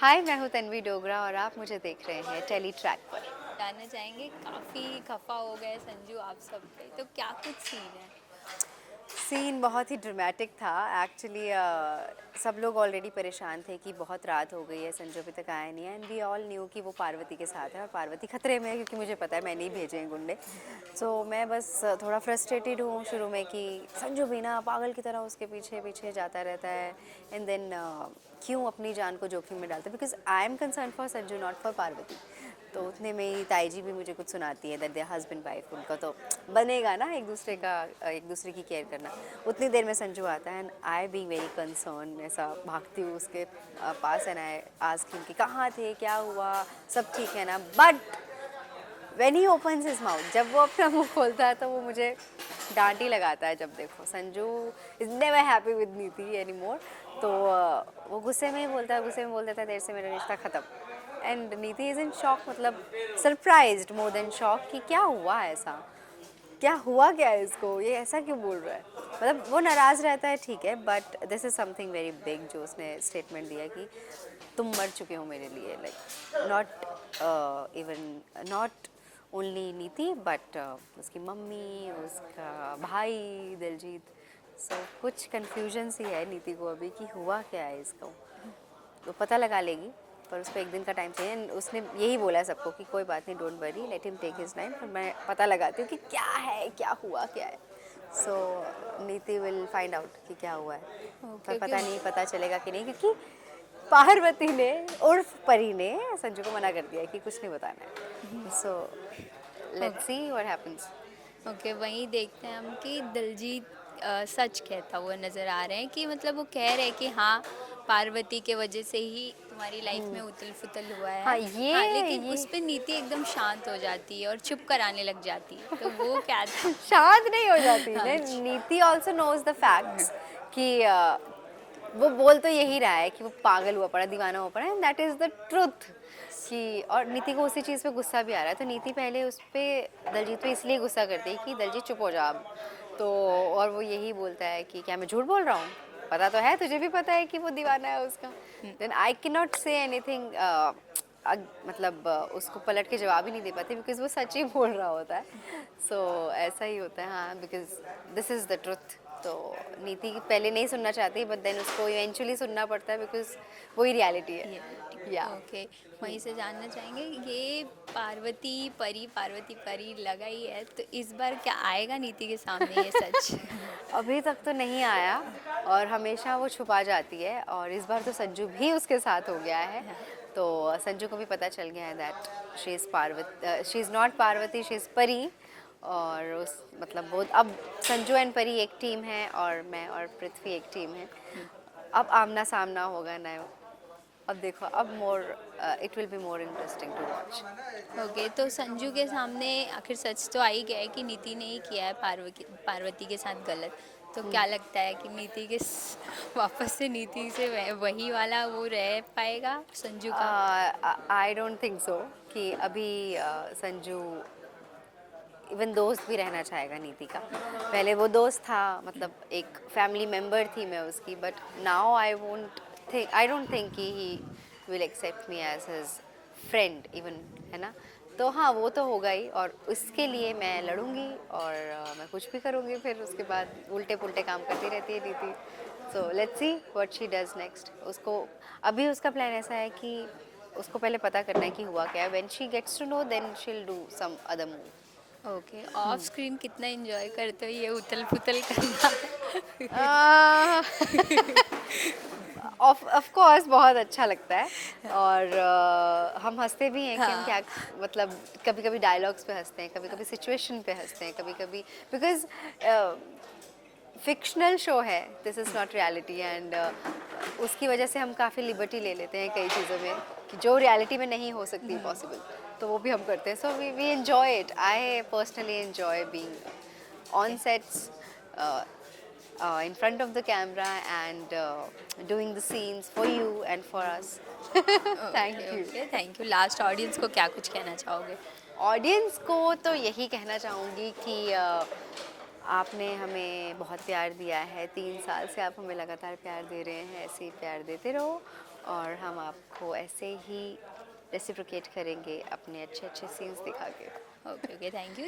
हाय, मैं हूँ तन्वी डोगरा और आप मुझे देख रहे हैं टेली ट्रैक पर। जानना चाहेंगे, काफ़ी खफा हो गए संजू आप सब पे, तो क्या कुछ सीन है? सीन बहुत ही ड्रामेटिक था एक्चुअली। सब लोग ऑलरेडी परेशान थे कि बहुत रात हो गई है, संजू अभी तक आया नहीं है एंड वी ऑल न्यू कि वो पार्वती के साथ है और पार्वती खतरे में है क्योंकि मुझे पता है मैंने ही भेजे हैं गुंडे। सो मैं बस थोड़ा फ्रस्ट्रेटेड हूँ शुरू में कि संजू भी ना पागल की तरह उसके पीछे पीछे जाता रहता है एंड देन क्यों अपनी जान को जोखिम में डालता है, because I am concern for Sanju not for Parvati. तो उतने में ही ताई जी भी मुझे कुछ सुनाती है दैट दे हस्बैंड वाइफ उनका तो बनेगा ना एक दूसरे की केयर करना। उतनी देर में संजू आता है and I be very concern, ऐसा भागती हूँ उसके पास एंड आई आस्क हिम कि कहाँ थे, क्या हुआ, सब ठीक है ना। But when he opens his mouth, जब वो अपना मुंह खोलता है तो वो मुझे डांट ही लगाता है। जब देखो Sanju is never happy with नीति एनी मोर। तो वो गुस्से में ही बोलता है, गुस्से में बोल देता है तेरे से मेरा रिश्ता ख़त्म। एंड नीति इज़ इन शॉक, मतलब सरप्राइज्ड मोर देन शॉक कि क्या हुआ ऐसा, क्या हुआ, क्या है इसको, ये ऐसा क्यों बोल रहा है। मतलब वो नाराज़ रहता है ठीक है, but this is something very big जो उसने स्टेटमेंट दिया कि तुम मर चुके हो मेरे लिए, like not even not only नीति बट उसकी मम्मी, उसका भाई दिलजीत। सो कुछ कन्फ्यूजन सी है नीति को अभी कि हुआ क्या है इसको। वो पता लगा लेगी पर उसको एक दिन का टाइम चाहिए and उसने यही बोला है सबको कि कोई बात नहीं, don't worry, let him take his time, पर मैं पता लगाती हूँ कि क्या है, क्या हुआ, क्या है। सो नीति विल फाइंड आउट कि क्या हुआ है, पर क्योंकि पता नहीं पता चलेगा कि नहीं, क्योंकि पार्वती ने उर्फ परी ने संजू को मना कर दिया है कि कुछ नहीं बताना है। So let's see what happens. Okay, वहीं देखते हैं हम कि दिलजीत सच कहता हुआ नज़र आ रहे हैं कि मतलब वो कह रहे हैं कि हाँ, पार्वती के वजह से ही तुम्हारी लाइफ में उथल पुथल हुआ हाँ है। हाँ, लेकिन ये उस पे नीति एकदम शांत हो जाती है और चुप कराने लग जाती है, तो वो क्या था? शांत नहीं हो जाती हाँ ने। जी। नीति ऑल्सो नोज द फैक्ट्स कि वो बोल तो यही रहा है कि वो पागल हुआ पड़ा, दीवाना हुआ पड़ा, and that is the truth. कि और नीति को उसी चीज़ पे गुस्सा भी आ रहा है, तो नीति पहले उस पर दलजीत पे इसलिए गुस्सा करती है कि दलजीत चुप हो जा अब। तो और वो यही बोलता है कि क्या मैं झूठ बोल रहा हूँ, पता तो है, तुझे भी पता है कि वो दीवाना है उसका। Then I can not say anything, मतलब उसको पलट के जवाब ही नहीं दे पाती बिकॉज वो सच ही बोल रहा होता है। सो ऐसा ही होता है, हाँ, because this is the truth. तो नीति पहले नहीं सुनना चाहती बट देन उसको इवेंचुअली सुनना पड़ता है बिकॉज वही रियलिटी है। रियलिटी। या ओके, वहीं से जानना चाहेंगे, ये पार्वती परी लगा ही है, तो इस बार क्या आएगा नीति के सामने ये सच? अभी तक तो नहीं आया और हमेशा वो छुपा जाती है और इस बार तो संजू भी उसके साथ हो गया है। हाँ। तो संजू को भी पता चल गया है that she is not Parvati, she is परी। और उस मतलब वो अब संजू एंड परी एक टीम है और मैं और पृथ्वी एक टीम है। अब आमना सामना होगा ना। अब देखो, अब more it will be more interesting to watch. Okay, तो संजू के सामने आखिर सच तो आ ही गया है कि नीति ने ही किया है पार्वती के साथ गलत। तो क्या लगता है कि वापस से नीति से वही वाला वो रह पाएगा संजू का? आई डोंट थिंक सो कि अभी संजू इवन दोस्त भी रहना चाहेगा नीति का। पहले वो दोस्त था, मतलब एक फैमिली मेम्बर थी मैं उसकी, but now I don't think कि he will accept me as his friend even, है ना। तो हाँ, वो तो होगा ही और उसके लिए मैं लड़ूंगी और मैं कुछ भी करूँगी, फिर उसके बाद उल्टे पुल्टे काम करती रहती है नीति। So let's see what she does next. उसको अभी उसका प्लान ऐसा है कि उसको पहले पता करना है कि हुआ क्या है। When she gets to know then she will do some other move. Okay, off screen कितना एंजॉय करते हो ये उथल पुथल करना? ऑफ कोर्स बहुत अच्छा लगता है और हम हंसते भी हैं कि हम हाँ। क्या, मतलब कभी कभी डायलॉग्स पे हंसते हैं, कभी कभी सिचुएशन पे हंसते हैं, कभी कभी बिकॉज फिक्शनल शो है, this is not reality and उसकी वजह से हम काफ़ी लिबर्टी ले लेते हैं कई चीज़ों में कि जो रियलिटी में नहीं हो सकती पॉसिबल, तो वो भी हम करते हैं। So we enjoy it, I personally enjoy being on sets, in front of the camera and doing the scenes for you and for us. Okay Thank you. Okay, thank you. Last audience को क्या कुछ कहना चाहोगे? Audience को तो यही कहना चाहूँगी कि आपने हमें बहुत प्यार दिया है, 3 साल से आप हमें लगातार प्यार दे रहे हैं, ऐसे ही प्यार देते रहो और हम आपको ऐसे ही रेसिप्रोकेट करेंगे अपने अच्छे अच्छे सीन्स दिखा के। Okay okay, thank you.